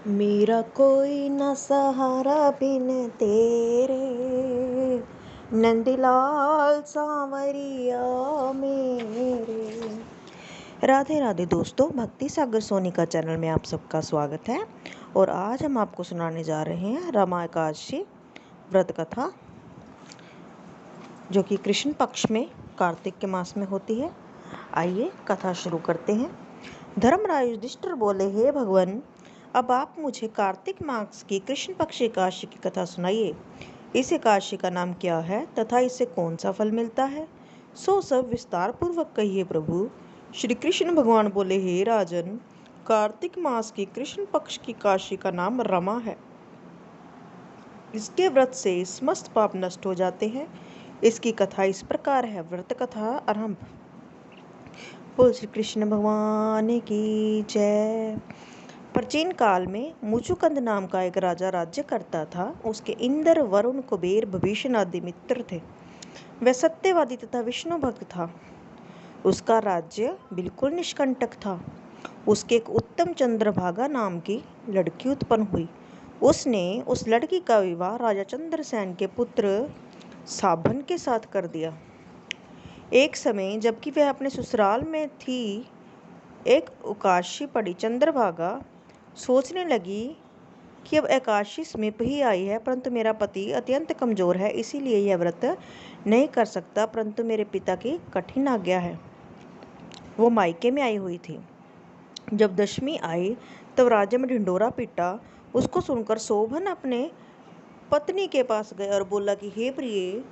मेरा कोई न सहारा बिन तेरे, नंदलाल सांवरिया मेरे। राधे राधे दोस्तों, भक्ति सागर सोनी का चैनल में आप सबका स्वागत है। और आज हम आपको सुनाने जा रहे हैं रमा एकादशी व्रत कथा, जो कि कृष्ण पक्ष में कार्तिक के मास में होती है। आइए कथा शुरू करते हैं। धर्मराज युधिष्ठिर बोले, हे भगवान, अब आप मुझे कार्तिक मास की कृष्ण पक्ष एकादशी की कथा सुनाइए। इस एकादशी का नाम क्या है तथा इससे कौन सा फल मिलता है, सो सब विस्तार पूर्वक कहिए प्रभु। श्री कृष्ण भगवान बोले, हे राजन, कार्तिक मास की कृष्ण पक्ष की एकादशी का नाम रमा है। इसके व्रत से समस्त पाप नष्ट हो जाते हैं। इसकी कथा इस प्रकार है। व्रत कथा आरंभ। बोल श्री कृष्ण भगवान की जय। प्राचीन काल में मुचुकुंद नाम का एक राजा राज्य करता था। उसके इंद्र, वरुण, कुबेर, विभीषण आदि मित्र थे। वह सत्यवादी तथा विष्णु भक्त था। उसका राज्य बिल्कुल निष्कंटक था। उसके एक उत्तम चंद्रभागा नाम की लड़की उत्पन्न हुई। उसने उस लड़की का विवाह राजा चंद्रसेन के पुत्र साभन के साथ कर दिया। एक समय जबकि वह अपने ससुराल में थी, एक एकादशी पड़ी। चंद्रभागा सोचने लगी कि अब एकादशी समीप ही आई है, परंतु मेरा पति अत्यंत कमजोर है, इसीलिए यह व्रत नहीं कर सकता। परंतु मेरे पिता की कठिन आज्ञा है। वो मायके में आई हुई थी। जब दशमी आई तब राजा में ढिंढोरा पीटा। उसको सुनकर शोभन अपने पत्नी के पास गया और बोला कि हे प्रिय,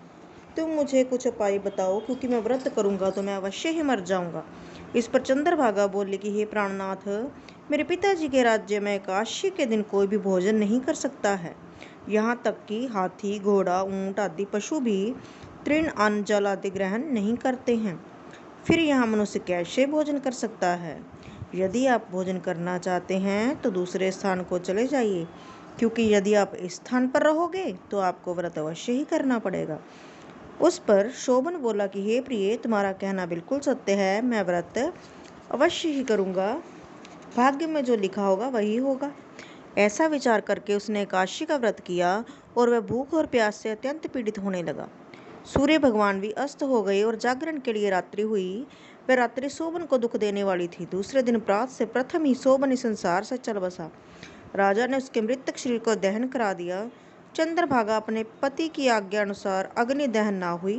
तुम मुझे कुछ उपाय बताओ, क्योंकि मैं व्रत करूंगा तो मैं अवश्य ही मर जाऊंगा। इस पर चंद्रभागा बोले कि हे प्राणनाथ, मेरे पिताजी के राज्य में एकादशी के दिन कोई भी भोजन नहीं कर सकता है। यहाँ तक कि हाथी, घोड़ा, ऊंट आदि पशु भी तृण, अन्न, जल आदि ग्रहण नहीं करते हैं। फिर यहाँ मनुष्य कैसे भोजन कर सकता है? यदि आप भोजन करना चाहते हैं तो दूसरे स्थान को चले जाइए, क्योंकि यदि आप इस स्थान पर रहोगे तो आपको व्रत अवश्य ही करना पड़ेगा। उस पर शोभन बोला कि हे प्रिय, तुम्हारा कहना बिल्कुल सत्य है। मैं व्रत अवश्य ही करूँगा। भाग्य में जो लिखा होगा वही होगा। ऐसा विचार करके उसने एकादशी का व्रत किया और वह भूख और प्यास से अत्यंत पीड़ित होने लगा। सूर्य भगवान भी अस्त हो गए और जागरण के लिए रात्रि हुई। वह रात्रि शोभन को दुख देने वाली थी। दूसरे दिन प्रातः से प्रथम ही शोभन इस संसार से चल बसा। राजा ने उसके मृतक शरीर को दहन करा दिया। चंद्रभागा अपने पति की आज्ञा अनुसार अग्नि दहन ना हुई,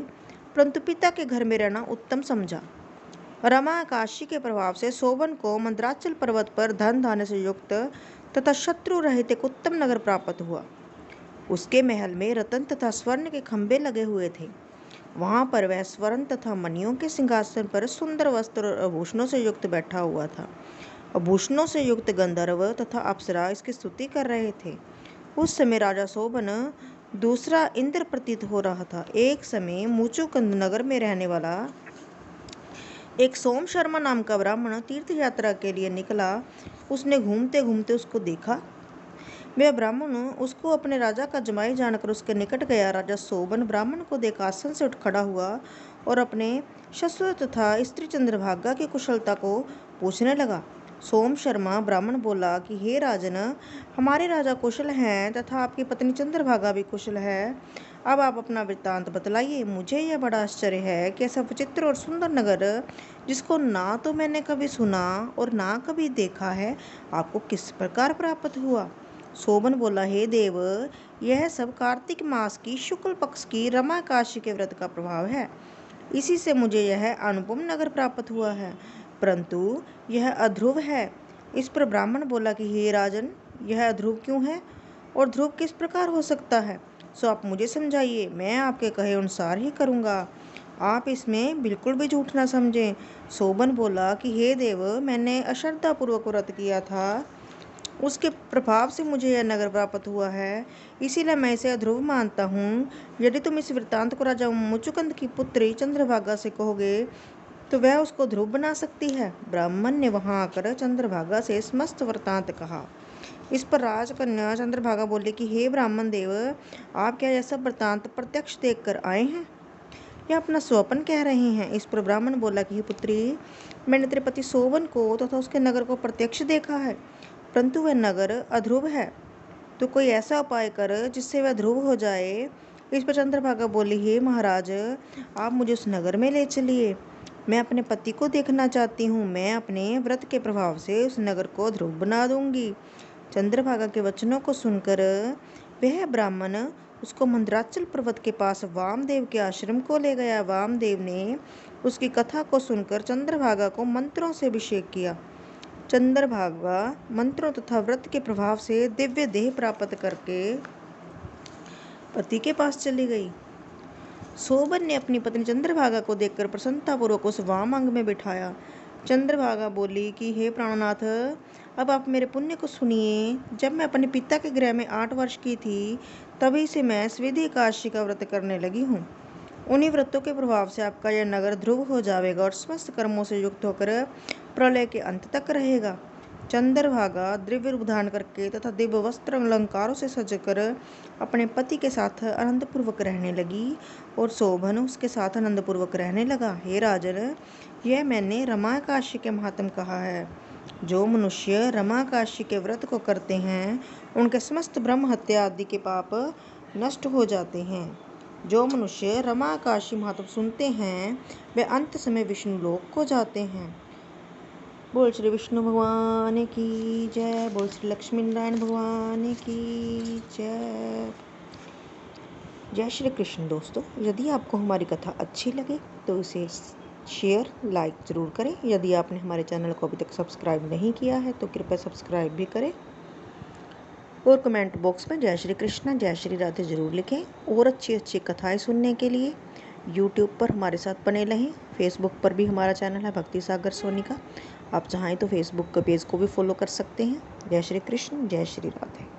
परंतु पिता के घर में रहना उत्तम समझा। रमा एकादशी के प्रभाव से शोभन को मंदराचल पर्वत पर धन धान्य से युक्त तथा शत्रु रहित एक उत्तम नगर प्राप्त हुआ। उसके महल में रत्न तथा स्वर्ण के खंभे लगे हुए थे। वहां पर वह स्वर्ण तथा मणियों के सिंहासन पर सुंदर वस्त्र और आभूषणों से युक्त बैठा हुआ था। आभूषणों से युक्त गंधर्व तथा अप्सरा इसकी स्तुति कर रहे थे। उस समय राजा शोभन दूसरा इंद्र प्रतीत हो रहा था। एक समय मुचुकुंद नगर में रहने वाला एक सोम शर्मा नाम का ब्राह्मण तीर्थ यात्रा के लिए निकला। उसने घूमते घूमते उसको देखा। वह ब्राह्मण उसको अपने राजा का जमाई जानकर उसके निकट गया। राजा शोभन ब्राह्मण को देख आसन से उठ खड़ा हुआ और अपने ससुर तथा स्त्री चंद्रभागा की कुशलता को पूछने लगा। सोम शर्मा ब्राह्मण बोला कि हे राजन, हमारे राजा कुशल हैं तथा आपकी पत्नी चंद्रभागा भी कुशल है। अब आप अपना वृत्तांत बतलाइए। मुझे यह बड़ा आश्चर्य है कि ऐसा विचित्र और सुंदर नगर, जिसको ना तो मैंने कभी सुना और ना कभी देखा है, आपको किस प्रकार प्राप्त हुआ? शोभन बोला, हे देव, यह सब कार्तिक मास की शुक्ल पक्ष की रमा एकादशी के व्रत का प्रभाव है। इसी से मुझे यह अनुपम नगर प्राप्त हुआ है, परंतु यह अध्रुव है। इस पर ब्राह्मण बोला कि हे राजन, यह अध्रुव क्यों है और ध्रुव किस प्रकार हो सकता है? सो आप मुझे समझाइए, मैं आपके कहे अनुसार ही करूँगा। आप इसमें बिल्कुल भी झूठ ना समझें। शोभन बोला कि हे देव, मैंने अश्रद्धापूर्वक व्रत किया था, उसके प्रभाव से मुझे यह नगर प्राप्त हुआ है, इसीलिए मैं इसे अध्रुव मानता हूँ। यदि तुम इस वृत्तांत को राजा मुचुकुंद की पुत्री चंद्रभागा से कहोगे तो वह उसको ध्रुव बना सकती है। ब्राह्मण ने वहां आकर चंद्रभागा से समस्त वृत्तांत कहा। इस पर राजकन्या चंद्रभागा बोली कि हे ब्राह्मण देव, आप क्या यह सब वृत्तांत प्रत्यक्ष देख कर आए हैं या अपना स्वप्न कह रहे हैं? इस पर ब्राह्मण बोला कि हे पुत्री, मैंने तेरे पति शोभन को तथा उसके नगर को प्रत्यक्ष देखा है। परंतु वह नगर अध्रुव है, तो कोई ऐसा उपाय कर जिससे वह ध्रुव हो जाए। इस पर चंद्रभागा बोली, हे महाराज, आप मुझे उस नगर में ले चलिए। मैं अपने पति को देखना चाहती हूँ। मैं अपने व्रत के प्रभाव से उस नगर को ध्रुव बना दूंगी। चंद्रभागा के वचनों को सुनकर वह ब्राह्मण उसको मंदराचल पर्वत के पास वामदेव के आश्रम को ले गया। वामदेव ने उसकी कथा को सुनकर चंद्रभागा को मंत्रों से अभिषेक किया। चंद्रभागा मंत्रों तथा व्रत के प्रभाव से दिव्य देह प्राप्त करके पति के पास चली गई। सोबन ने अपनी पत्नी चंद्रभागा को देखकर प्रसन्नतापूर्वक उस वाम अंग में बिठाया। चंद्रभागा बोली कि हे प्राणनाथ, अब आप मेरे पुण्य को सुनिए। जब मैं अपने पिता के गृह में 8 वर्ष की थी, तभी से मैं स्विधि एकादशी का व्रत करने लगी हूँ। उन्हीं व्रतों के प्रभाव से आपका यह नगर ध्रुव हो जाएगा और समस्त कर्मों से युक्त होकर प्रलय के अंत तक रहेगा। चंद्रभागा दिव्य रूप धारण करके तथा दिव्य वस्त्र अलंकारों से सजकर अपने पति के साथ आनंदपूर्वक रहने लगी और शोभन उसके साथ आनंदपूर्वक रहने लगा। हे राजन, यह मैंने रमाकाशी के महात्म कहा है। जो मनुष्य रमाकाशी के व्रत को करते हैं, उनके समस्त ब्रह्म हत्या आदि के पाप नष्ट हो जाते हैं। जो मनुष्य रमाकाशी महात्म सुनते हैं, वे अंत समय विष्णु लोक को जाते हैं। बोल श्री विष्णु भगवान की जय। बोल श्री लक्ष्मी नारायण भगवान की जय। जय श्री कृष्ण। दोस्तों, यदि आपको हमारी कथा अच्छी लगे तो इसे शेयर लाइक ज़रूर करें। यदि आपने हमारे चैनल को अभी तक सब्सक्राइब नहीं किया है तो कृपया सब्सक्राइब भी करें और कमेंट बॉक्स में जय श्री कृष्ण जय श्री राधे ज़रूर लिखें। और अच्छी अच्छी कथाएं सुनने के लिए यूट्यूब पर हमारे साथ बने रहें। फेसबुक पर भी हमारा चैनल है भक्ति सागर सोनी का। आप चाहें तो फेसबुक के पेज को भी फॉलो कर सकते हैं। जय श्री कृष्ण जय श्री राधे।